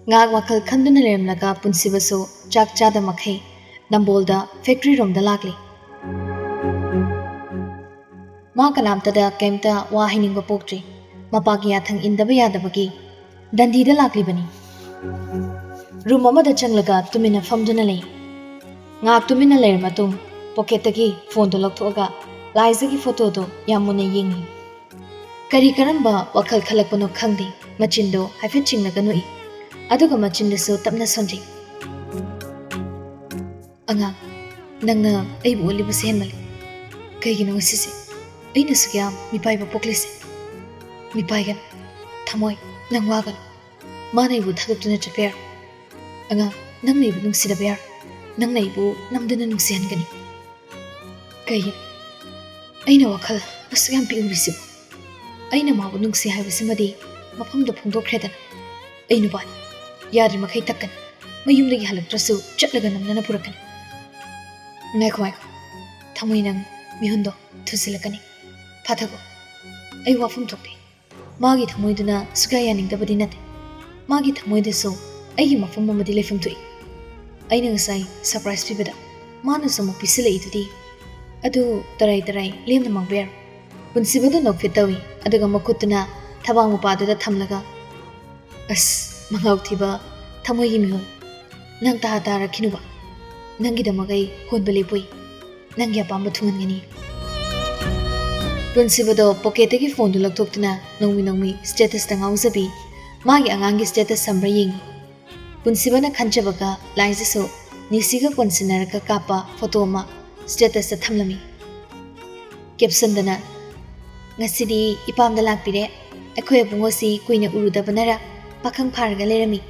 ngak wakal khanduna lermlaga punsibaso chak chada makhai nambolda factory romda lakli ma kanamtada kemta wa hiningba poktre mapagi athang indaba yadabagi dandida lakli bani room amada changlaga tumina famduna lei ngak tumina ler matung pocket gi phone to lokthoga laisa gi photo do yamuna yingi kari karamba wakal khalakpano khangdi machindo haifet chingnaga noi aduga machindasu tapna sonji anga nangna aibu olibu senmal kaigino sisi aina sugya mipai ba poklise mipai gan thamoi nangwagan manai bu thagtuna chaper anga nangnai bu nungsida ber nangnai bu namdana nungsihan gani kai aina wakal asgam pi urisi aina mabu nungsi haibasimadi mafamda phongdokkhredan ainu ban yadri makai takkan mayumdagi halaktrasu chatlaga namnana purakan naikho thamoi nang mihundo thusilakani phathago ai wafum thokte magi thamoi duna sugaya ningdabadi nate magi thamoi deso ai mafam mamadi lefum thui aina ngasai surprise pibada mana samu pisile idudi adu tarai tarai lemna mangber punsibadu nokfitawi aduga makutuna thabang mupada thamlaga as mangau thiba thamoi gi mihun nang ta ta rakhinuba nangi damagai honbele pui nangi apamba thungangani punsibado pocket gi phone du laktoktuna nongmi status ta ngauzabi magi angangi status samra yingi punsibana khanchabaga laisa so nisiga konsinaraka kapa photo ma status ta thamlami caption dana ngasidi ipamda lakpire akhoi bungosi kuina urudabanara pakhang pharga lerami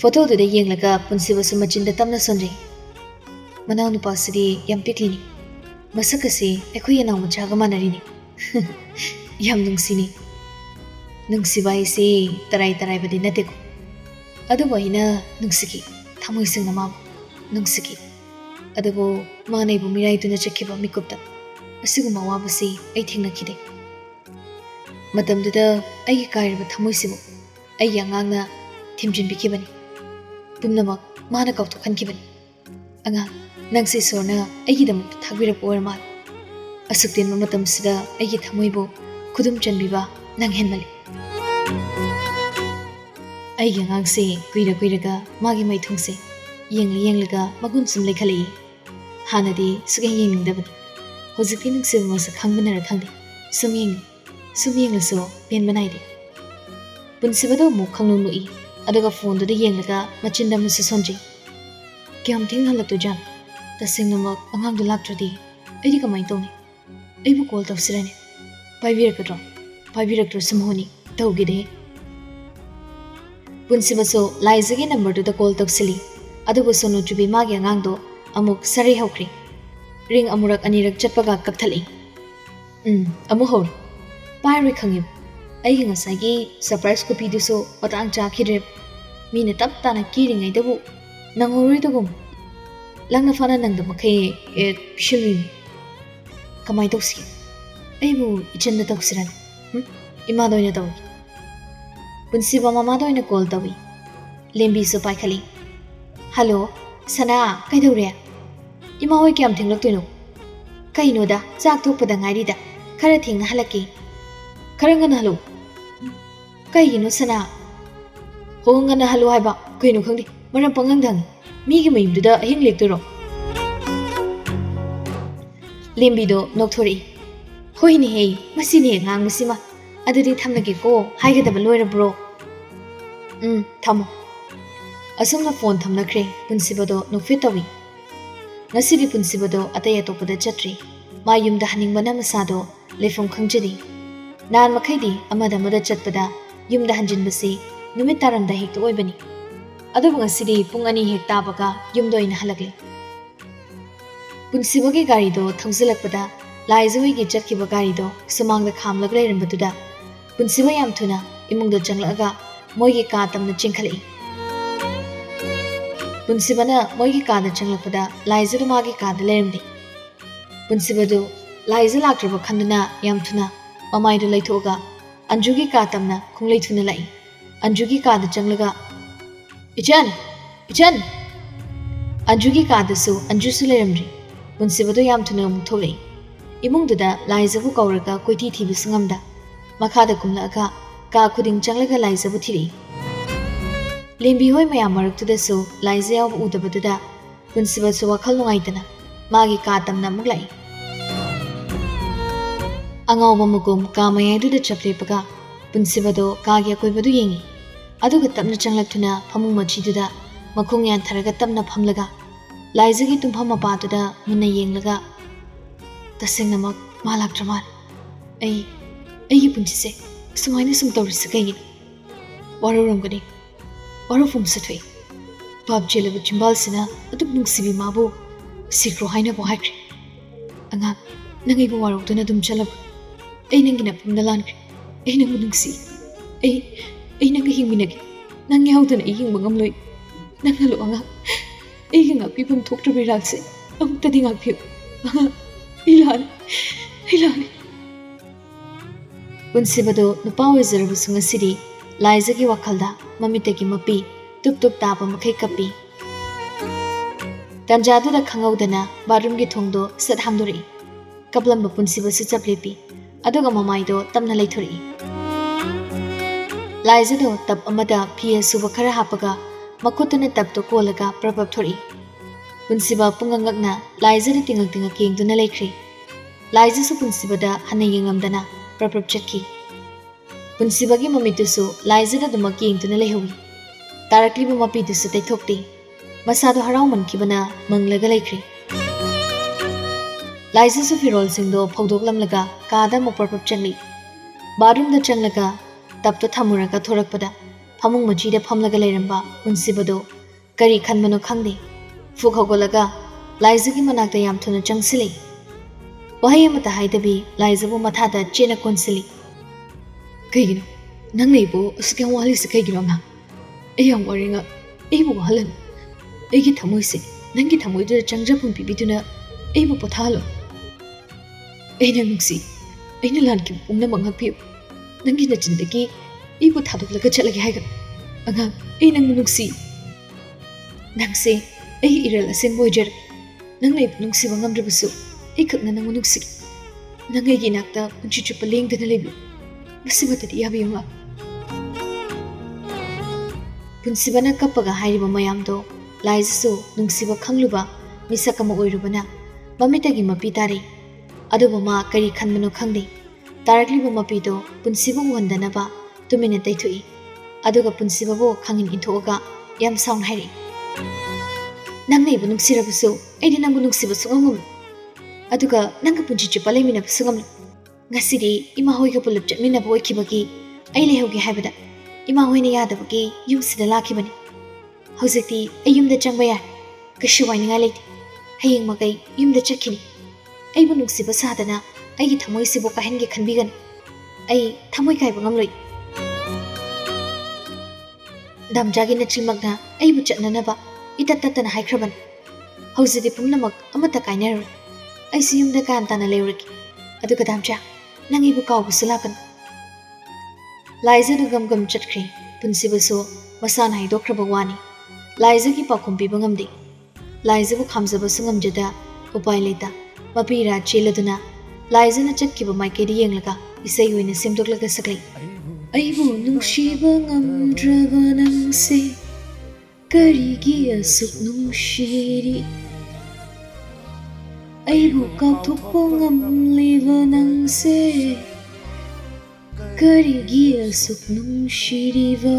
photo du de yenglaga punsiba sumachinda tamna sonre manaw nupa sidi yam piklini masakasi akhoi yana muchaga manarini yam nungsibai si tarai badi nateko adu waina nungsiki thamoi singna ma nungsiki adu manai bu mirai tuna chakhiba mikupta asiguma wabasi ai thingna khide matamduda ai kairiba thamoi sibu ai yangangna thimjin bikibani pumnamak mana kautu khankibani anga nangsi sorna aigi dam thagbira porma asukten matam sida aigi thamoi bo khudum chanbiba nang henmali aigi ngangse kuiraga magi mai thungse yenglaga magun sum lekhali hanadi sugai yengdabadi hojikti nungse masa khangbana khangde sumyeng so pen banaide punsibado mu khangnu nui aduga phone do yenglaga machinda musu sonji kyam thing halatu jan tasingnamak angang du laktradi aidi kamai tawni aibu call tawsirane paibirakro sumhoni tawgide punsibaso laizagi number to the call tawsili aduga sono chubi magi angang do amuk sari hawkri ring amurak anirak chatpaga kakthali amu hor pairi khangib aigi ngasagi surprise copy du so patang cha khire mine tap tana kiring ai dabu nangoroi dagum langna fana nangda makai pishilin kamai tawsi aibu ichanda tawsiran ima doina tawi punsiba mama doina call tawi lembi so paikhali hello sana kai dore ima hoi kyam thinglak toino kaino da chak thokpada ngairi da khara thingna halaki kharangana halo kaigino sana hongana halo haiba kaino khangdi maram pangang dang migi mayumduda ahing lektoro lembido nokthori hoini hei masini ngang musima adudi thamnage ko haigadaba loirabro thamo asumna phone thamnakre punsibado nokfitawi ngasidi punsibado atay atopada chatri mayumda haningbana masado lefom khangjadi nan makhaidi amada chatpada yumda hanjinbasi numit taramda hekta oibani adubu ngasidi pung ani hek tabaga yumdo ina halakle punsibagi gari do thangzilakpada laizoi gi chatkiba gari do sumangda khamlag leirambatuda punsiba yam thuna imungda changlaga moigi ka tamna chingkhali punsibana moigi ka da changlakpada laizu magi ka da lerimdi punsibadu laizu laktraba khanduna yam thuna mamai do laithoga anjugi ka tamna khunglei thuna lai अंजुगी काद चंगलगा इचन इचन अंजुगी कादसु अंजुसु लेरमद्री पुनसिबदो याम थुना अमुक थोलई इमुंगदुदा लाइजबु कौरगा कोइथि थिबि संगमदा मखादा कुमलागा का खुदिंग चंगलगा लाइजबु three लेंबी होय मयाम मरक्तुदसु लाइजे याव उदबदुदा पुनसिबसु वखल नुंगाइतना मागी का तमना अमुक लाई अंगावबा मुकुम का मयादुदा चपलेपगा पुनसिबदो कागी अकोइबदु येंगी अदुगा तमना चंगलक्तुना फमुंग मचिदुदा मखोंग यानथरगा तमना फमलगा लाइजगी तुम्फम मपादुदा मुन्ना येंगलगा तसेंगनमक मालाक्त्रमाल अई पुंचिसे सुमाइना सुम तौरिसे कइगिन वारोरमगनी वारोफुम सथुई पाप जेलबु चिंबालसिना अदुक नुंगसिबि माबु सिक्रो हाइना बो हाइख्रे अंगा नंगैबु वारोदुना दुम चलब अई नंगिना पुमना लानख्रे अई नंगु नुंगसि अई नंगा हिंगमिनगे नंग याउदना अई हिंगबा ngamloi नंगलो अंगा अई ngakpibum thoktrabi rakse amtadi ngakpiu Ilani Punsibado nupa wizarabu sungasiri laizagi wakalda mamitagi mapi tup tapa makai kapi Tanjadu da khangaudana barum gi thongdo sat hamduri kablamba punsiba su chaplepi aduga mamaido tamna leithuri Laizado tap amada phia suba khara hapaga makutuna tap to kolaga prabab thori Punsiba pungangakna laizada tingak yengduna leikhri Laiza su punsibada hana yengamdana prapap chatki Punsibagi mamitusu laizada dumak yengduna leihawi Taraklibu mapitusu taithokti Masado harau mankibana manglaga leikhri Laiza su firol singdo phawdoklamlaga kaada mo prapap changli Barumda changlaga tapto thamuraga thorakpada phamung majida phamlaga leiramba punsibado kari khanmano khangde Fukhogolaga laizagi manakta yam thuna changsili Wahai amata haidabi laizabu mathada chena konsili Kaigino nang neibo askyam wali se kaigino nga Eyam waringa eibu wahalan Eigi thamoi se nangi thamoi da changjapun pibiduna eibu pathalo Eina nungsi Eina lanki umna manghapiu Nangi na chindagi eibu thadoklaga chalagi haiga Anga eina nungsi Nangse Ay iral asing boyjar nang nay nungsiba ngamdrabasu ay kakna nang nungsi nang ay ginakta punchi chupaling dana lebi masiba tadi yabi yung punsiba na kapaga hairiba mayamdo laizasu nungsiba khangluba misakama oirubana mamitagi mapi tari aduba ma kari khanmano khangde tarakliba mapido punsiba wandanaba tumina taithui aduga punsiba bo khangin inthoga yam sound hairi Nangna ibu nungsirabusu, aidi nangbu nungsibasu ngamum. Aduga nangka punchi chupa leminabasu ngamum. Ngasiri ima hoiga pulap chatminabu oikibagi, ai lehogi haibada. Ima hoina yadabagi yumsida lakibani. Hauzikti ai yumda changba yar, kashu waininga leiti. Haying magai yumda chakkini. Aibu nungsiba sadana, aigi thamoi sibo kahengi khanbigani. Ai thamoi kaiba ngamloi. Damjagi nachilmagna aibu chatnanaba. Itatatan haikraban. Hauzidi pumnamak amata kainaru. Ay siyumda kaantana leuriki. Aduga damcha, nangibu kaubu silakan. Laiza du gam chatkri, punsibaso, masana haidokraba wani. Laiza ki pakumpi bangamdi. Laiza bu khamzabasu ngamjada, upay leta. Mapira cheladuna. Laiza na chatkiba maikedi yenglaga, isay huina simdoklaga saklay. Aibu nungshiba ngamdraba nangse. Karigi asuk nungshiri Aibu kautukpo ngamliva nangse Karigi asuk nungshiriva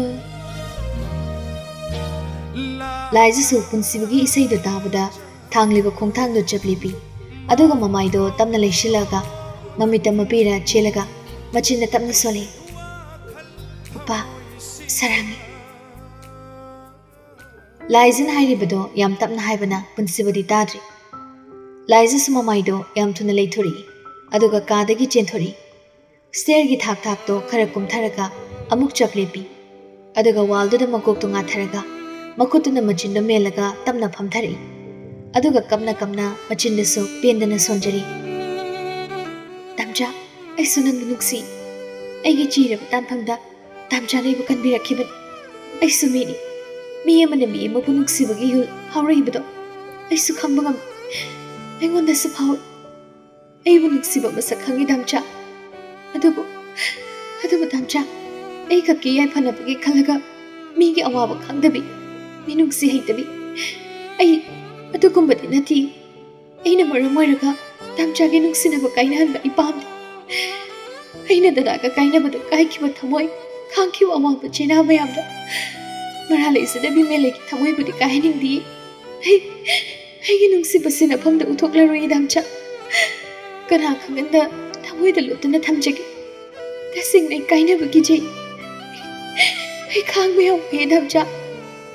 Laiza su punsibagi isay da tabada Thangliba khongthang do chaplipi Aduga mamaido tamna leishilaga Mamita mapira chelaga Machinda tamna sole Upa sarangi Laizin hairibado yam tapna haibana punsibadi tadri. Laiza sumamaido yam thuna leithuri. Aduga kadagi chenthuri. Stair gi thak to khara kumtharaga amuk chaplepi. Aduga waldo da makok to ngatharaga. Makutuna machinda melaga tamna phamthari. Aduga kamna machinda so pendana sonjari. Tamja, ai sunan nuksi. Ai gi chirab tan phamda ꯇꯥꯝꯆꯥꯅ ꯑꯩꯕꯨ ꯀꯟꯕꯤꯔꯛꯈꯤꯕꯅꯤ ꯑꯩꯁꯨ ꯃꯤꯅꯤ ꯃꯤ ꯑꯃꯅ ꯃꯤ ꯑꯃꯕꯨ ꯅꯨꯡꯁꯤꯕꯒꯤ ꯏꯍꯨꯜ ꯐꯥꯎꯔꯛꯏꯕꯗꯣ ꯑꯩꯁꯨ ꯈꯪꯕ ꯉꯝꯃꯤ ꯑꯩꯉꯣꯟꯗꯁꯨ ꯐꯥꯎꯏ ꯑꯩꯕꯨ ꯅꯨꯡꯁꯤꯕ ꯃꯁꯛ ꯈꯪꯉꯤ ꯇꯥꯝꯆꯥ ꯑꯗꯨꯕꯨ ꯇꯥꯝꯆꯥ ꯑꯩ ꯈꯛꯀꯤ ꯌꯥꯏꯐꯅꯕꯒꯤ ꯈꯜꯂꯒ ꯃꯤꯒꯤ ꯑꯋꯥꯕ ꯈꯪꯗꯕꯤ ꯃꯤꯅꯨꯡꯁꯤ ꯍꯩꯇꯕꯤ ꯑꯩ ꯑꯗꯨꯒꯨꯝꯕꯗꯤ ꯅꯠꯇꯦ ꯑꯩꯅ ꯃꯔꯝ ꯑꯣꯏꯔꯒ ꯇꯥꯝꯆꯥꯒꯤ ꯅꯨꯡꯁꯤꯅꯕ ꯀꯥꯏꯅꯍꯟꯕ ꯑꯩ ꯄꯥꯝꯗꯦ ꯑꯩꯅ ꯗꯗꯥꯒ ꯀꯥꯏꯅꯕꯗ ꯀꯥꯏꯈꯤꯕ ꯊꯃꯣꯏ ꯈꯥꯡꯈꯤꯕ ꯑꯋꯥꯕ ꯆꯩꯅꯥ ꯃꯌꯥꯝꯗꯣ ꯃꯔꯥꯜ ꯂꯩꯖꯗꯕꯤ ꯃꯦꯂꯩꯒꯤ ꯊꯃꯣꯏꯕꯨꯗꯤ ꯀꯥꯏꯍꯟꯅꯤꯡꯗꯦ ꯑꯩꯒꯤ ꯅꯨꯡꯁꯤꯕ ꯁꯤꯟꯅꯐꯝꯗ ꯎꯠꯊꯣꯛꯂꯔꯣꯏ ꯇꯥꯝꯆꯥ ꯀꯅꯥ ꯈꯪꯍꯟꯗ ꯊꯃꯣꯏꯗ ꯂꯣꯠꯇꯨꯅ ꯊꯝꯖꯒꯦ तसेंगने कायनब कीजे खांगबे हम हे दामचा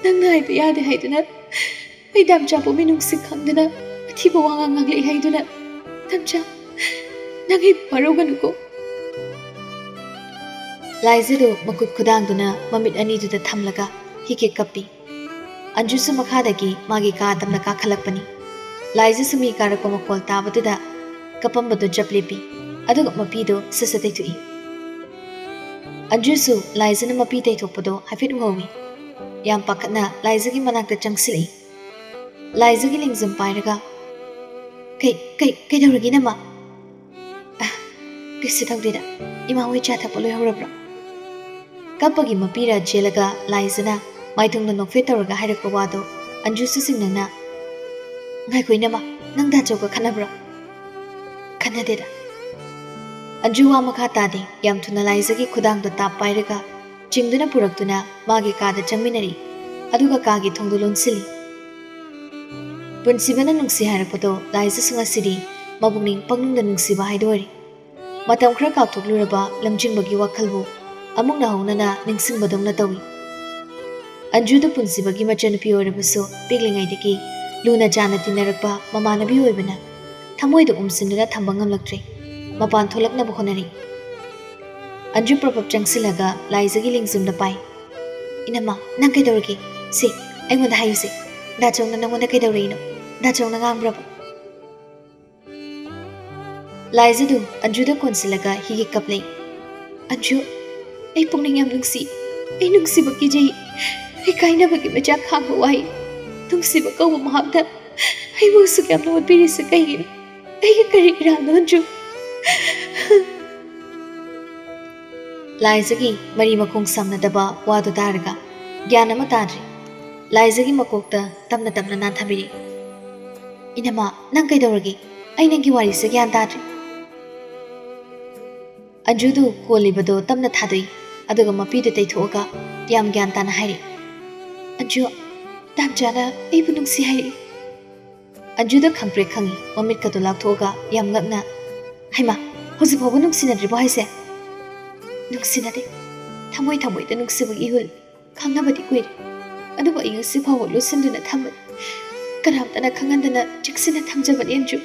नंग हाइबे यादे हाइदुना ऐ दामचा बो मिनुंगसि खांगदना अथिबो वांगा ngangले हाइदुना दामचा नंगै परोगनुको लाइजदो मकुट खुदांगदुना ममित अनिदुदा थमलगा हिके कपि अंजुसु मखादगी मागी का तमना का खलकपनि लाइजसु मी कारको मकोल ताबदुदा कपंबदो जपलेपि अदुग मपीदो ससते तुई अंजुसु लाइजन मपी तैथोपदो हाइफेट उहौवी याम पाखतना लाइजगी मनाक्ता चंगसिलै लाइजगी लिंगजम पाइरगा कैदौरगी नमा किसि तौदेदा इमा होय चा थपा लोयहौरब्रा कपगी मपीरा जेलगा लाइजना माइथुंगना नोफे तौरगा हाइरकपा वादो अंजुसु सिंगना ngai nama nang da joga khanabra khanadeda anjuwa makha tade yam thuna laizagi khudang do tap pairaga chingduna puraktuna magi ka da changminari aduga ka gi thongdu lonsili punsibana nungsi harapato laiza sunga siri mabungning pangnung da nungsi ba haidori matam khra ka thokluraba lamjingbagi wakhalbu amung na honana ningsing badongna tawi anju da punsibagi machanupi orabaso piglingai deki Luna जाना तिनरकपा ममानबी होइबना थमोइद उमसिनना थंबा ngamlaktre मपान थोलकना बखोनरी Anju प्रपप चंगसिलगा लाइजगी लिंगजुमदा पाइ इनमा नंग कैदौरगे से आइगोंदा हायुसे दाचौना नंगोंदा कैदौरैनो दाचौना ngangraba लाइजदु अंजुदा कोनसिलगा हिगे कपले Anju ऐ पुंगनिंग याम नुंगसी बकी जई ऐ काइनाबगी मजा खांग Y तुमसिब कौब महाबदा आइबो सुक्याम no पिरिस कहिगिन आइगे करि इरानो अंजु लाइजगी मरी मखोंग समनदबा वादो दारगा ज्ञान अमा ताद्रि लाइजगी मकोकता तमना तमना ना थबिरि इनमा नंग कैदौरगे आइ नंगी वारिसे ज्ञान ताद्रि अंजुदु कोलिबदो तमना थादोइ अदुगा मपीदु तैथोगा याम ज्ञान ताना हाइरि अंजु दामचाना ऐबु नुंगसि हाइरि अंजुदा खंप्रे खंगी ममित कतो लाथोगा याम ngakna हाइमा होजि फावबो नुंगसिनद्रिबो हाइसे नुंगसिनादे थमोइ थमोइदा नुंगसिबगि इहुल खांनाबदि कुइरे अदुबो ऐ ngasi फावबो लुसिनदुना थमबे कनामतना खंगनदना चिक्सिना थमजबनि Anju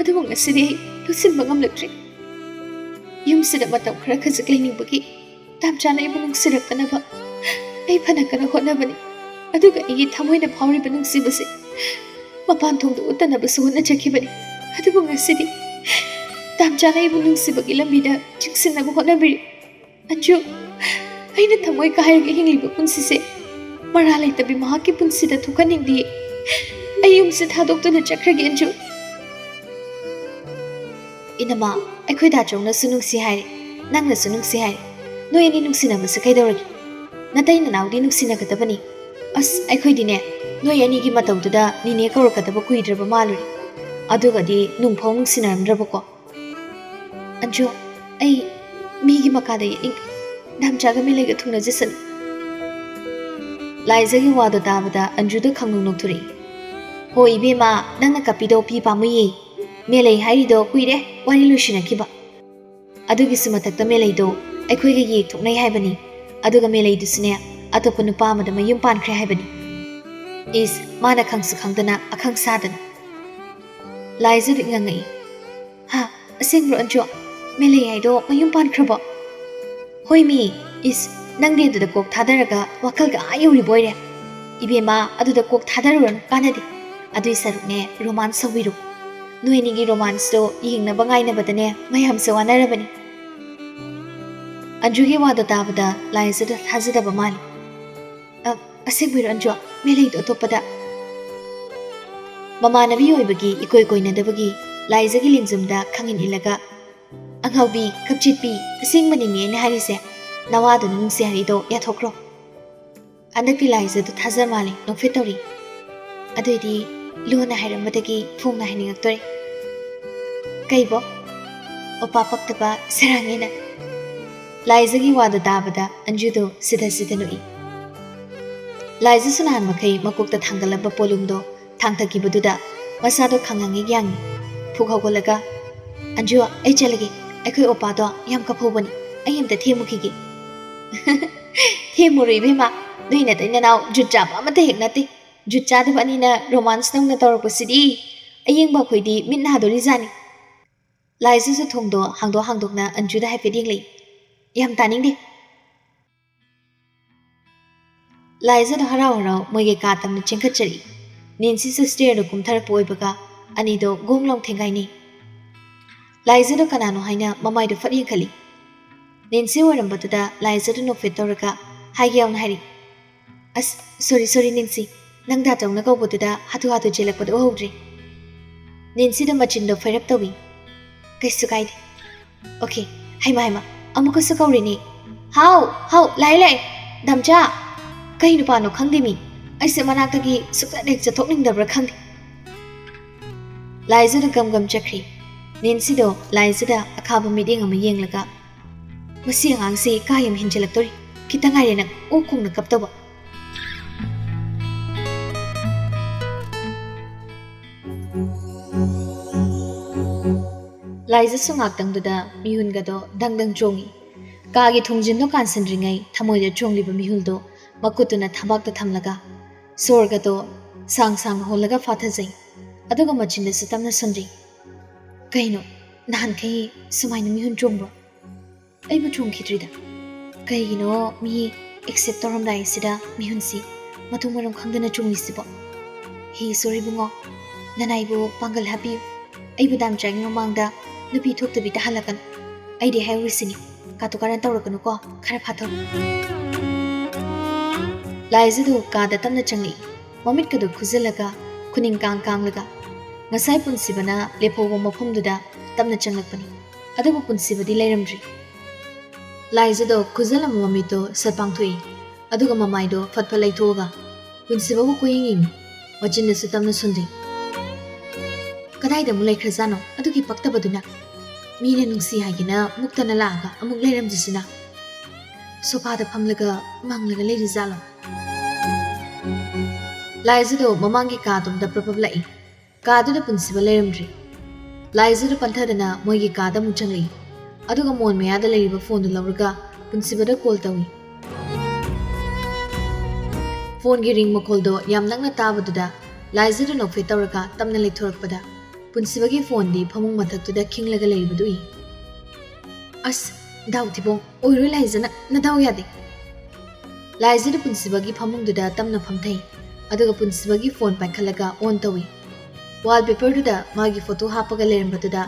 अदुबो ngasiदि लुसिनबा ngamlaktre yumsida matam khara khajik leningbagi दामचाना ऐबु नुंगसिरक्तनबा ऐ फनकना होनबनि अदुगा इगी थमोइना फावरिबा नुंगसिबसे मपान थोंदो उतनबसु होनचखिबनि अदुबो ngasiदि दामचाना ऐबु नुंगसिबगी लंबिदा चिक्सिनबा होनबिरि अंजु ऐना थमोइ काहायगे हिंग्लिबा पुंसिसे मरा लैतबि महाकी पुंसिदा थुकनिंगदि ऐ युमसे थादोक्तुना चख्रगे अंजु इनमा अखोइ दाचौना सुनुंगसि हाइरे नंगना सुनुंगसि हाइरे नोयनि नुंगसिनबसे कैदौरगे नतै ननाउदि नुंगसिनगदबनि अस अखोइदिने नोय अनिगी मतौदुदा निने कौरकदब कुइद्रब मालुरि अदुगदि नुंफौ नुंगसिनरमद्रबको अंजु ऐ मीगी मकादा यनिंग दामचागा मिलेगा थुंगनजसन लाइजगी वादो ताबदा अंजुदा खंगनु नोक्थुरि हो इबेमा नंगना कपिदो पि पामुये मेलै हाइरिदो कुइरे वारि लुसिनखिबा अदुगिसु मतक्ता मेलैदो अखोइगा ये थुकनै हाइबनि अदुगा मेलैदुसने अतोप नुपा अमदा मयुम पानख्रे हाइबनि इस माना खंगसु खंगदना अखंग सादना लाइजदु ngangei हा असेंग्रो अंजो मेलै हाइदो मयुम पानख्रबो होइमी इस नंगदे दुदा कोक थादरगा वखलगा आयुरि बोइरे इबेमा अदुदा कोक थादररन कानदि अदुइ सरुने रोमांस सविरु नोइनिगी रोमांस दो यिंगना बंगाइना बदने मयाम से वानरबनि Anjugi wada tabada laizada thazadaba mali. Asegbiru Anju, melaido topada. Mamanabi oibagi ikoi koinadabagi laizagi lingzumda khangin ilaga. Anghaubi kapchitpi asingmanini ene harise nawadu nungsi harido yathokro. Andakti laizadu thazar mali nokfetori. Aduidi luna hairambatagi phungna hainingaktori. Kaibo opa paktaba sarangena. Laizagi wada tabada Anjudo sida sida nui. Laiza sunahan makai makukta tanggalaba polumdo tangtakibaduda masado khangangi yangi phukhaugolaga Anju ai chalagi aikoi opa do yam kaphobani ai amta themukigi themuri bema duina taina naw jutjab amata heknati jutcha de bani na romance nang na torpasidi ayengba khoidi minna hadori jani Laiza su thongdo hangdokna Anju da happy dingli yam taning de Laiza da harau moige ka tamna chengkhachari Nancy su stair do kumthar poibaga ani do gonglong thengai ni Laiza do kanano haina mamai do fari khali Nancy warambatuda Laiza do no fetoraga haiyaw na hari as sorry Nancy nang da tawna ko botuda hatu jelak padu hodri Nancy do machin do ferap tawi kaisu kaide okay haima amuka su kauri ni how lai damcha kai nu pano khangdi mi aise manaktagi sukta dek chathokning dabra khangdi Laiza da gam chakri Nancy do Laiza da akhaba meeting ama yenglaga masi angsi kayam hinjalaktori kitangai na o khungna kaptaba Laiza sungaktang duda mihun gado dangdang chongi kagi thongjin do kansandringai thamoi da chongliba mihul do makutuna thabak da thamlaga sorga do sang holaga fathajai aduga machinda sutamna sanjai kaino nahan kai sumaina mihun chongbo aibu chongkhidrida kaigino mi accept toramdai sida mihun si matung maram khangdana chongli sibo he sorry bungo nanaibu pangal happy aibu dam changno mangda nupi thoktabi ta halakan aidi hairisini katukaran tawrakanu ko khara phathor Laiza do kada tamna changli mamit kadu khuzalaga kuning kang laga ngasai punsibana lephobo mafumduda tamna changlakpani adubu punsibadi lairamdri Laiza do khuzalam mamito sapangthui aduga mamai do fatpha laithoga punsibabu kuyinging machinna su tamna sundi kadai da mulai khazano adugi paktabaduna mine nungsi hagina muktana laga amuk lairamjisina sofa da phamlaga manglaga leiri zalo Laiza do mamangi kadum da probably kadu da punsiba lerumdri Laiza do panthadana moigi kada muchangli aduga mon meya da leiriba phone du lawraga punsiba da call tawi phone gi ring makol do yam nangna tabaduda Laiza do nokfe tawraga tamna leithorakpada punsiba gi phone di phamung mathak tu da khinglaga leiriba dui as daw tibong oiru Laiza na daw yade Laiza do punsiba gi phamung du da tamna phamthai aduga punsiba gi phone paikalaga on tawi wallpaper du da magi photo hapaga lerambatuda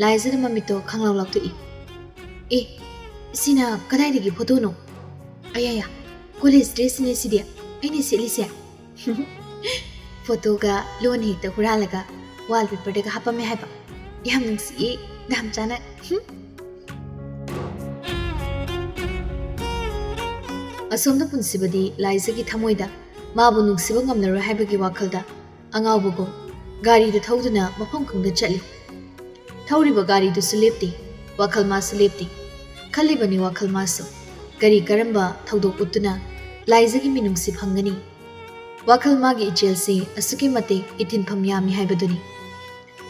Laiza da mamito khanglaw laktui sina kadai digi photo no ayaya college dress ne sidia aini selise photo ga lon hekta huralaga wallpaper daga hapame haiba yam nungsi dam chana asomda punsibadi Laiza gi thamoida mabu nungsiba ngamnaro haibagi wakhalda angawbugo gari da thauduna mafam khangda chali thauriba gari du sulepti wakhal ma sulepti khalibani wakhal ma su gari karamba thaudok utuna Laiza gi minungsi phangani wakhal ma gi ichelsi asuki mate itin phamyami haibaduni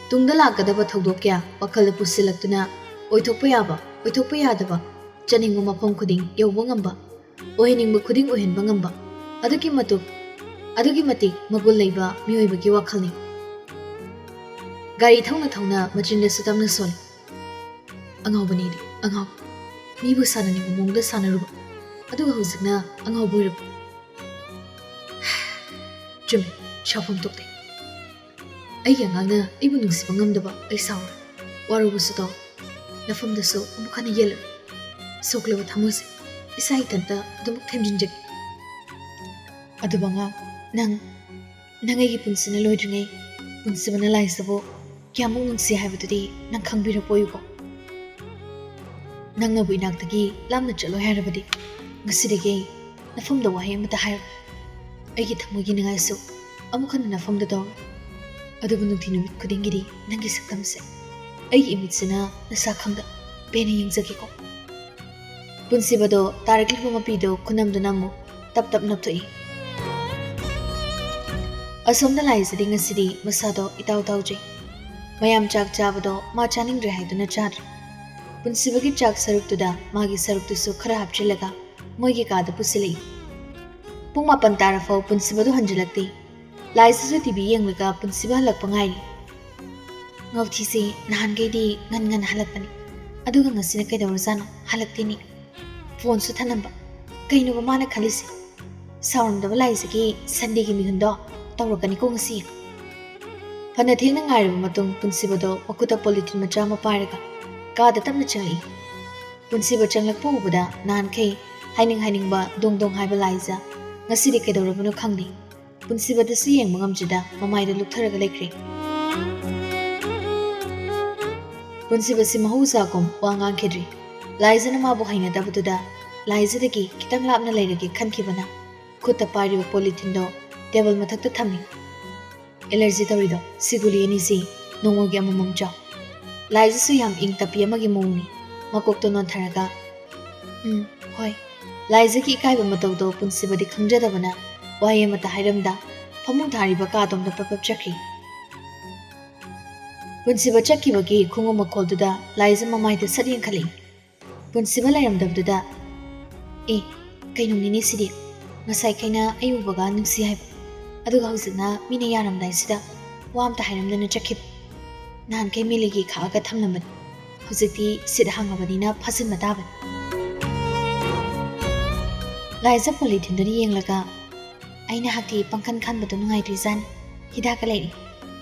tungda lakadaba thaudok kya wakhal pusilaktuna oithokpa yadaba chaningu mafam khuding yowba ngamba ohiningba khuding ohenba ngamba adugi matik magul leiba mioibagi wakhalni gari thawna machinda sutamna sol angawbani angaw mibu sanani mongda sanaruba aduga huzikna angaw boirab chum shafam tokte ai yangana ibu nungsiba ngamdaba ai saw warubu suto nafamda so amukhana yel ꯁꯣꯛꯂꯕ ꯊꯃꯣꯏꯁꯦ ꯏꯁꯥ ꯏꯊꯟꯇ ꯑꯗꯨꯃꯛ ꯊꯦꯝꯖꯤꯟꯖꯒꯦ꯫ ꯑꯗꯨꯕꯨ ꯑꯉꯥꯡ, ꯅꯪ ꯑꯩꯒꯤ ꯄꯨꯟꯁꯤꯅ ꯂꯣꯏꯗ꯭ꯔꯤꯉꯩ ꯄꯨꯟꯁꯤꯕꯅ ꯂꯥꯏꯖꯕꯨ ꯀꯌꯥꯃꯨꯛ ꯅꯨꯡꯁꯤ ꯍꯥꯏꯕꯗꯨꯗꯤ ꯅꯪ ꯈꯪꯕꯤꯔꯛꯄ ꯑꯣꯏꯌꯨꯀꯣ꯫ ꯅꯪꯅꯕꯨ ꯏꯅꯥꯛꯇꯒꯤ ꯂꯥꯞꯅ ꯆꯠꯂꯣꯏ ꯍꯥꯏꯔꯕꯗꯤ ꯉꯁꯤꯗꯒꯤ ꯑꯩ ꯅꯐꯝꯗ ꯋꯥꯍꯩ ꯑꯃꯠꯇ ꯍꯥꯏꯔꯣꯏ꯫ ꯑꯩꯒꯤ ꯊꯃꯣꯏꯒꯤ ꯅꯤꯡꯉꯥꯏꯁꯨ ꯑꯃꯨꯛ ꯍꯟꯅ ꯅꯐꯝꯗ ꯇꯧꯔꯣꯏ꯫ ꯑꯗꯨꯕꯨ ꯅꯨꯡꯊꯤ ꯅꯨꯃꯤꯠ ꯈꯨꯗꯤꯡꯒꯤꯗꯤ ꯅꯪꯒꯤ ꯁꯛꯇꯝꯁꯦ ꯑꯩꯒꯤ ꯏꯃꯤꯠꯁꯤꯅ ꯅꯁꯥ ꯈꯪꯗ ꯄꯦꯟꯅ ꯌꯦꯡꯖꯒꯦꯀꯣ꯫ ꯄꯨꯟꯁꯤꯕꯗꯣ ꯇꯥꯔꯛꯂꯤꯕ ꯃꯄꯤꯗꯣ ꯈꯨꯅꯝꯗꯨꯅ ꯑꯃꯨꯛ ꯇꯞ ꯇꯞ ꯅꯞꯊꯣꯛꯏ꯫ ꯑꯁꯣꯝꯗ ꯂꯥꯏꯖꯗꯤ ꯉꯁꯤꯗꯤ ꯃꯁꯥꯗꯣ ꯏꯇꯥꯎ ꯇꯥꯎꯖꯩ꯫ ꯃꯌꯥꯝ ꯆꯥꯛ ꯆꯥꯕꯗꯣ ꯃꯥ ꯆꯥꯅꯤꯡꯗ꯭ꯔꯦ ꯍꯥꯏꯗꯨꯅ ꯆꯥꯗ꯭ꯔꯦ꯫ ꯄꯨꯟꯁꯤꯕꯒꯤ ꯆꯥꯛ ꯁꯔꯨꯛꯇꯨꯗ ꯃꯥꯒꯤ ꯁꯔꯨꯛꯇꯨꯁꯨ ꯈꯔ ꯍꯥꯞꯆꯤꯜꯂꯒ ꯃꯣꯏꯒꯤ ꯀꯥꯗ ꯄꯨꯁꯤꯜꯂꯛꯏ꯫ ꯄꯨꯡ 9 ꯇꯥꯔꯐꯥꯎ ꯄꯨꯟꯁꯤꯕꯗꯣ ꯍꯟꯖꯤꯜꯂꯛꯇꯦ꯫ ꯂꯥꯏꯖꯁꯨ ꯇꯤꯚꯤ ꯌꯦꯡꯂꯒ ꯄꯨꯟꯁꯤꯕ ꯍꯜꯂꯛꯄ ꯉꯥꯏꯔꯤ꯫ ꯉꯧꯊꯤꯁꯦ ꯅꯍꯥꯟꯈꯩꯗꯤ ꯉꯟ ꯍꯜꯂꯛꯄꯅꯤ, ꯑꯗꯨꯒ ꯉꯁꯤꯅ ꯀꯩꯗꯧꯔꯖꯥꯠꯅꯣ ꯍꯜꯂꯛꯇꯦꯅꯤ꯫ ꯐꯣꯟꯁꯨ ꯊꯅꯝꯕ, ꯀꯩꯅꯣꯕ ꯃꯥꯅ ꯈꯜꯂꯤꯁꯦ? ꯁꯥꯎꯔꯝꯗꯕ ꯂꯥꯏꯖꯒꯤ ꯁꯟꯗꯦꯒꯤ ꯃꯤꯍꯨꯟꯗꯣ ꯇꯧꯔꯛꯀꯅꯤꯀꯣ ꯉꯁꯤ꯫ ꯐꯅ ꯊꯦꯡꯅ ꯉꯥꯏꯔꯕ ꯃꯇꯨꯡ ꯄꯨꯟꯁꯤꯕꯗꯣ ꯃꯈꯨꯠꯇ ꯄꯣꯂꯤꯊꯤꯟ ꯃꯆꯥ ꯑꯃ ꯄꯥꯏꯔꯒ ꯀꯥꯗ ꯇꯞꯅ ꯆꯪꯂꯛꯏ꯫ ꯄꯨꯟꯁꯤꯕ ꯆꯪꯂꯛꯄ ꯎꯕꯗ ꯅꯍꯥꯟꯈꯩ ꯍꯥꯏꯅꯤꯡꯕ ꯗꯣꯡ ꯍꯥꯏꯕ ꯂꯥꯏꯖ ꯉꯁꯤꯗꯤ ꯀꯩꯗꯧꯔꯕꯅꯣ ꯈꯪꯗꯦ꯫ ꯄꯨꯟꯁꯤꯕꯗꯁꯨ ꯌꯦꯡꯕ ꯉꯝꯗ꯭ꯔꯤꯗ ꯃꯃꯥꯏꯗ ꯂꯨꯞꯊꯔꯒ ꯂꯩꯈ꯭ꯔꯦ꯫ ꯄꯨꯟꯁꯤꯕꯁꯤ ꯃꯍꯧꯁꯥꯒꯨꯝ ꯋꯥ ꯉꯥꯡꯈꯤꯗ꯭ꯔꯤ꯫ ꯂꯥꯏꯖꯅ ꯃꯥꯕꯨ ꯍꯩꯅꯗꯕꯗꯨꯗ ꯂꯥꯏꯖꯗꯒꯤ ꯈꯤꯇꯪ ꯂꯥꯞꯅ ꯂꯩꯔꯒꯦ ꯈꯟꯈꯤꯕꯅ ꯈꯨꯠꯇ ꯄꯥꯏꯔꯤꯕ ꯄꯣꯂꯤꯊꯤꯟꯗꯣ ꯇꯦꯕꯜ ꯃꯊꯛꯇ ꯊꯝꯃꯤ꯫ ꯑꯦꯂꯔꯖꯤ ꯇꯧꯔꯤꯗꯣ ꯁꯤ ꯒꯨꯂꯤ ꯑꯅꯤꯁꯤ ꯅꯣꯡꯃꯒꯤ ꯑꯃꯃꯝ ꯆꯥꯎ꯫ ꯂꯥꯏꯖꯁꯨ ꯌꯥꯝ ꯏꯪ ꯇꯞꯄꯤ ꯑꯃꯒꯤ ꯃꯑꯣꯡꯅꯤ꯫ ꯃꯀꯣꯛꯇꯣ ꯅꯣꯟꯊꯔꯒ ꯍꯣꯏ꯫ ꯂꯥꯏꯖꯒꯤ ꯏꯀꯥꯏꯕ ꯃꯇꯧꯗꯣ ꯄꯨꯟꯁꯤꯕꯗꯤ ꯈꯪꯖꯗꯕꯅ ꯋꯥꯍꯩ ꯑꯃꯠꯇ ꯍꯥꯏꯔꯝꯗ ꯐꯃꯨꯡ ꯊꯥꯔꯤꯕ ꯀꯥꯗꯣꯝꯗ ꯄꯞ ꯆꯠꯈꯤ꯫ ꯄꯨꯟꯁꯤꯕ ꯆꯠꯈꯤꯕꯒꯤ ꯈꯣꯡꯎꯞ ꯃꯈꯣꯜꯗꯨꯗ ꯂꯥꯏꯖ ꯃꯃꯥꯏꯗ ꯁꯠ ꯌꯦꯡꯈꯠꯂꯛꯏ꯫ ꯄꯨꯟꯁꯤꯕ ꯂꯩꯔꯝꯗꯕꯗꯨꯗ ꯀꯩꯅꯣꯅꯤꯅꯦ ꯁꯤꯗꯤ? ꯉꯁꯥꯏꯈꯩꯅ ꯑꯩ ꯎꯕꯒ ꯅꯨꯡꯁꯤ ꯍꯥꯏꯕ, ꯑꯗꯨꯒ ꯍꯧꯖꯤꯛꯅ ꯃꯤꯅ ꯌꯥꯔꯝꯗꯥꯏꯁꯤꯗ ꯋꯥ ꯑꯝꯇ ꯍꯥꯏꯔꯝꯗꯅ ꯆꯠꯈꯤꯕ꯫ ꯅꯍꯥꯟꯈꯩ ꯃꯤꯂꯤꯒꯤ ꯈꯥꯛꯑꯒ ꯊꯝꯂꯝꯕꯅꯤ, ꯍꯧꯖꯤꯛꯇꯤ ꯁꯤꯠ ꯍꯥꯡꯉꯕꯅꯤꯅ ꯐꯥꯖꯤꯟꯕ ꯇꯥꯕꯅꯤ꯫ ꯂꯥꯏꯖ ꯄꯣꯂꯤꯊꯤꯟꯗꯨꯅ ꯌꯦꯡꯂꯒ ꯑꯩꯅ ꯍꯥꯛꯇꯤ ꯄꯪꯈꯟ ꯈꯟꯕꯗꯣ ꯅꯨꯡꯉꯥꯏꯇ꯭ꯔꯤꯖꯥꯠꯅꯤ꯫ ꯍꯤꯗꯥꯛꯀ ꯂꯩꯔꯤ,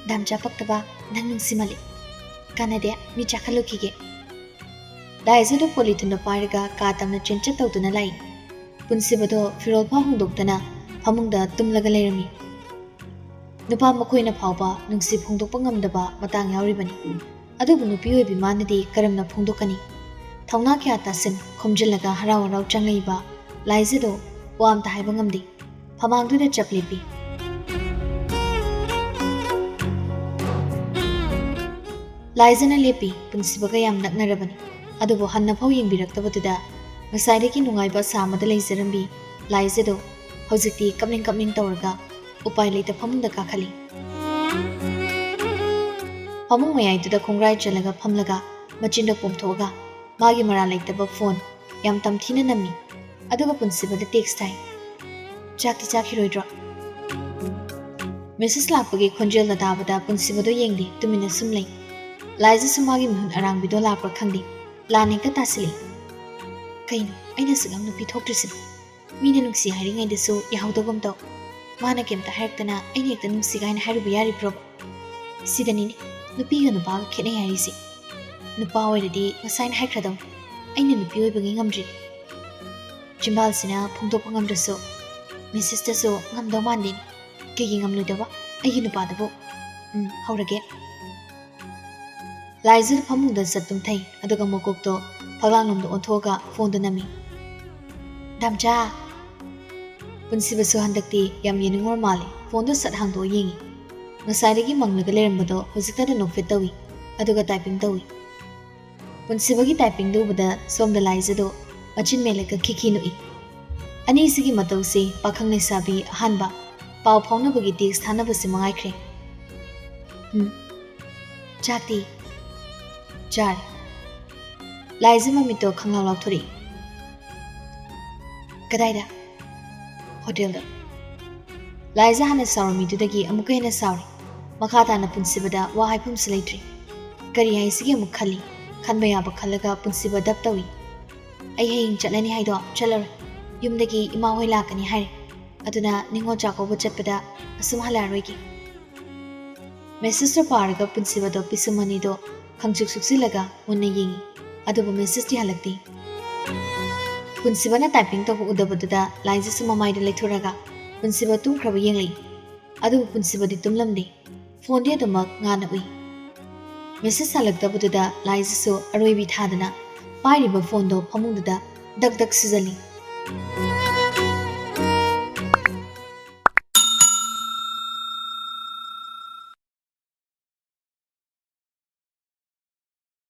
ꯗꯥꯝꯆꯥ ꯄꯛꯇꯕ ꯅꯪ ꯅꯨꯡꯁꯤꯃꯜꯂꯤ, ꯀꯥꯟꯅꯗꯦ ꯃꯤ ꯆꯥꯈꯠꯂꯨꯈꯤꯒꯦ꯫ ꯂꯥꯏꯖꯗꯣ ꯄꯣꯂꯤꯊꯤꯟꯗꯣ ꯄꯥꯏꯔꯒ ꯀꯥ ꯇꯝꯅ ꯆꯦꯟꯆꯠ ꯇꯧꯗꯨꯅ ꯂꯥꯛꯏ꯫ ꯄꯨꯟꯁꯤꯕꯗꯣ ꯐꯤꯔꯣꯜ ꯐꯥꯎ ꯍꯣꯡꯗꯣꯛꯇꯅ ꯐꯃꯨꯡꯗ ꯇꯨꯝꯂꯒ ꯂꯩꯔꯝꯃꯤ꯫ ꯅꯨꯄꯥ ꯃꯈꯣꯏꯅ ꯐꯥꯎꯕ ꯅꯨꯡꯁꯤ ꯐꯣꯡꯗꯣꯛꯄ ꯉꯝꯗꯕ ꯃꯇꯥꯡ ꯌꯥꯎꯔꯤꯕꯅꯤ꯫ ꯑꯗꯨꯕꯨ ꯅꯨꯄꯤ ꯑꯣꯏꯕꯤ ꯃꯥꯅꯗꯤ ꯀꯔꯝꯅ ꯐꯣꯡꯗꯣꯛꯀꯅꯤ? ꯊꯧꯅꯥ ꯀꯌꯥ ꯇꯥꯁꯤꯟ ꯈꯣꯝꯖꯤꯜꯂꯒ ꯍꯔꯥꯎ ꯆꯪꯂꯛꯏꯕ ꯂꯥꯏꯖꯗꯣ ꯋꯥ ꯑꯝꯇ ꯍꯥꯏꯕ ꯉꯝꯗꯦ꯫ ꯐꯃꯥꯡꯗꯨꯗ ꯆꯞ ꯂꯦꯞꯄꯤ꯫ ꯂꯥꯏꯖꯅ ꯂꯦꯞꯄꯤ ꯄꯨꯟꯁꯤꯕꯒ ꯌꯥꯝ ꯅꯛꯅꯔꯕꯅꯤ꯫ ꯑꯗꯨꯕꯨ ꯍꯟꯅꯐꯥꯎ ꯌꯦꯡꯕꯤꯔꯛꯇꯕꯗꯨꯗ ꯉꯁꯥꯏꯗꯒꯤ ꯅꯨꯡꯉꯥꯏꯕ ꯑꯁꯥ ꯑꯃꯗ ꯂꯩꯖꯔꯝꯕꯤ ꯂꯥꯏꯖꯗꯣ ꯍꯧꯖꯤꯛꯇꯤ ꯀꯞꯅꯤꯡ ꯇꯧꯔꯒ ꯎꯄꯥꯏ ꯂꯩꯇ ꯐꯃꯨꯡꯗ ꯀꯥꯈꯠꯂꯤ꯫ ꯐꯃꯨꯡ ꯃꯌꯥꯏꯗꯨꯗ ꯈꯣꯡꯒ꯭ꯔꯥꯏ ꯆꯜꯂꯒ ꯐꯝꯂꯒ ꯃꯆꯤꯟꯗꯣ ꯄꯣꯝꯊꯣꯛꯑꯒ ꯃꯥꯒꯤ ꯃꯔꯥꯜ ꯂꯩꯇꯕ ꯐꯣꯟ ꯌꯥꯝ ꯇꯝꯊꯤꯅ ꯅꯝꯃꯤ꯫ ꯑꯗꯨꯒ ꯄꯨꯟꯁꯤꯕꯗ ꯇꯦꯛꯁ ꯊꯥꯏ, ꯆꯥꯛꯇꯤ ꯆꯥꯈꯤꯔꯣꯏꯗ꯭ꯔꯣ? ꯃꯦꯁꯦꯖ ꯂꯥꯛꯄꯒꯤ ꯈꯣꯟꯖꯦꯜꯗ ꯇꯥꯕꯗ ꯄꯨꯟꯁꯤꯕꯗꯣ ꯌꯦꯡꯗꯦ, ꯇꯨꯃꯤꯟꯅ ꯁꯨꯝ ꯂꯩ꯫ ꯂꯥꯏꯖꯁꯨ ꯃꯥꯒꯤ ꯃꯤꯍꯨꯟ ꯑꯔꯥꯡꯕꯤꯗꯣ ꯂꯥꯛꯄ꯭ꯔꯥ ꯈꯪꯗꯦ, ꯂꯥꯟ ꯍꯦꯛꯇ ꯇꯥꯁꯤꯜꯂꯤ꯫ ꯀꯩꯅꯣ ꯑꯩꯅ ꯁꯨꯛꯌꯥꯝ ꯅꯨꯄꯤ ꯊꯣꯛꯇ꯭ꯔꯤꯁꯤꯕꯣ? ꯃꯤꯅ ꯅꯨꯡꯁꯤ ꯍꯥꯏꯔꯤꯉꯩꯗꯁꯨ ꯌꯥꯍꯧꯗꯒꯨꯝ ꯇꯧ, ꯃꯥꯅ ꯀꯩꯝꯇ ꯍꯥꯏꯔꯛꯇꯅ ꯑꯩꯅ ꯍꯦꯛꯇ ꯅꯨꯡꯁꯤ ꯀꯥꯏꯅ ꯍꯥꯏꯔꯨꯕ ꯌꯥꯔꯤꯕ꯭ꯔꯣꯕ? ꯁꯤꯗꯅꯤꯅꯦ ꯅꯨꯄꯤꯒ ꯅꯨꯄꯥꯒ ꯈꯦꯠꯅꯩ ꯍꯥꯏꯔꯤꯁꯦ꯫ ꯅꯨꯄꯥ ꯑꯣꯏꯔꯗꯤ ꯉꯁꯥꯏꯅ ꯍꯥꯏꯈ꯭ꯔꯗꯧꯅꯤ, ꯑꯩꯅ ꯅꯨꯄꯤ ꯑꯣꯏꯕꯒꯤ ꯉꯝꯗ꯭ꯔꯤ꯫ ꯆꯤꯝꯕꯥꯜꯁꯤꯅ ꯐꯣꯡꯗꯣꯛꯄ ꯉꯝꯗ꯭ꯔꯁꯨ ꯃꯦꯁꯦꯖꯇꯁꯨ ꯉꯝꯗꯧ ꯃꯥꯟꯗꯦꯅꯤ꯫ ꯀꯩꯒꯤ ꯉꯝꯂꯣꯏꯗꯕ? ꯑꯩꯒꯤ ꯅꯨꯄꯥꯗꯨꯕꯨ ꯍꯧꯔꯒꯦ꯫ ꯂꯥꯏꯖꯗ ꯐꯃꯨꯡꯗ ꯆꯠ ꯇꯨꯝꯊꯩ, ꯑꯗꯨꯒ ꯃꯀꯣꯛꯇꯣ ꯐꯛꯂꯥꯡꯂꯣꯝꯗ ꯑꯣꯟꯊꯣꯛꯑꯒ ꯐꯣꯟꯗꯣ ꯅꯝꯃꯤ꯫ ꯗꯥꯝꯆꯥ! ꯄꯨꯟꯁꯤꯕꯁꯨ ꯍꯟꯗꯛꯇꯤ ꯌꯥꯝ ꯌꯦꯡꯅꯤꯡꯉꯨꯔ ꯃꯥꯜꯂꯦ꯫ ꯐꯣꯟꯗꯣ ꯁꯠ ꯍꯥꯡꯗꯣꯛꯑ ꯌꯦꯡꯉꯤ꯫ ꯉꯁꯥꯏꯗꯒꯤ ꯃꯪꯂꯒ ꯂꯩꯔꯝꯕꯗꯣ ꯍꯧꯖꯤꯛꯇꯗ ꯅꯣꯛꯐꯦꯠ ꯇꯧꯏ, ꯑꯗꯨꯒ ꯇꯥꯏꯄꯤꯡ ꯇꯧꯏ꯫ ꯄꯨꯟꯁꯤꯕꯒꯤ ꯇꯥꯏꯄꯤꯡꯗꯨ ꯎꯕꯗ ꯁꯣꯝꯗ ꯂꯥꯏꯖꯗꯣ ꯃꯆꯤꯟ ꯃꯦꯜꯂꯒ ꯈꯤꯈꯤ ꯅꯣꯛꯏ꯫ ꯑꯅꯤꯁꯤꯒꯤ ꯃꯇꯧꯁꯤ ꯄꯥꯈꯪ ꯂꯩꯁꯥꯕꯤ ꯑꯍꯥꯟꯕ ꯄꯥꯎ ꯐꯥꯎꯅꯕꯒꯤ ꯇꯦꯛꯁ ꯊꯥꯅꯕꯁꯤ ꯃꯉꯥꯏꯈ꯭ꯔꯦ꯫ ꯆꯥꯛꯇꯤ ꯆꯥꯔꯦ꯫ ꯂꯥꯏꯖ ꯃꯃꯤꯠꯇꯣ ꯈꯪꯂꯥꯎ ꯂꯥꯎꯊꯣꯔꯛꯏ꯫ ꯀꯗꯥꯏꯗ? ꯍꯣꯇꯦꯜꯗ꯫ ꯂꯥꯏꯖ ꯍꯥꯟꯅ ꯁꯥꯎꯔꯝꯃꯤꯗꯨꯗꯒꯤ ꯑꯃꯨꯛꯀ ꯍꯦꯟꯅ ꯁꯥꯎꯔꯤ꯫ ꯃꯈꯥ ꯇꯥꯅ ꯄꯨꯟꯁꯤꯕꯗ ꯋꯥ ꯍꯥꯏꯐꯝꯁꯨ ꯂꯩꯇ꯭ꯔꯤ꯫ ꯀꯔꯤ ꯍꯥꯏꯁꯤꯒꯦ ꯑꯃꯨꯛ ꯈꯜꯂꯤ꯫ ꯈꯟꯕ ꯌꯥꯕ ꯈꯜꯂꯒ ꯄꯨꯟꯁꯤꯕ ꯗꯞ ꯇꯧꯏ꯫ ꯑꯩ ꯍꯌꯦꯡ ꯆꯠꯂꯅꯤ ꯍꯥꯏꯗꯣ ꯆꯠꯂꯔꯣꯏ꯫ ꯌꯨꯝꯗꯒꯤ ꯏꯃꯥ ꯍꯣꯏ ꯂꯥꯛꯀꯅꯤ ꯍꯥꯏꯔꯦ, ꯑꯗꯨꯅ ꯅꯤꯉꯣꯜ ꯆꯥꯛꯀꯧꯕ ꯆꯠꯄꯗ ꯑꯁꯨꯝ ꯍꯜꯂꯛꯑꯔꯣꯏꯒꯦ꯫ ꯃꯦꯁꯦꯖꯇꯣ ꯄꯥꯔꯒ ꯄꯨꯟꯁꯤꯕꯗꯣ ꯄꯤꯁꯨꯝ ꯑꯅꯤꯗꯣ ꯈꯪꯆꯨꯛ ꯁꯨꯛꯆꯤꯜꯂꯒ ꯃꯨꯟꯅ ꯌꯦꯡꯉꯤ꯫ ꯑꯗꯨꯕꯨ ꯃꯦꯁꯦꯖꯇꯤ ꯍꯜꯂꯛꯇꯦ꯫ ꯄꯨꯟꯁꯤꯕꯅ ꯇꯥꯏꯄꯤꯡ ꯇꯧꯕ ꯎꯗꯕꯗꯨꯗ ꯂꯥꯏꯖꯁꯨ ꯃꯃꯥꯏꯗ ꯂꯩꯊꯣꯔꯒ ꯄꯨꯟꯁꯤꯕ ꯇꯨꯝꯈ꯭ꯔꯕ ꯌꯦꯡꯂꯛꯏ ꯑꯗꯨꯕꯨ ꯄꯨꯟꯁꯤꯕꯗꯤ ꯇꯨꯝꯂꯝꯗꯦ ꯐꯣꯟꯗꯤ ꯑꯗꯨꯃꯛ ꯉꯥꯟꯅ ꯎꯏ ꯃꯦꯁꯦꯖ ꯍꯜꯂꯛꯇꯕꯗꯨꯗ ꯂꯥꯏꯖꯁꯨ ꯑꯔꯣꯏꯕꯤ ꯊꯥꯗꯅ ꯄꯥꯏꯔꯤꯕ ꯐꯣꯟꯗꯣ ꯐꯃꯨꯡꯗꯨꯗ ꯗꯛ ꯗꯛ ꯁꯨꯖꯜꯂꯤ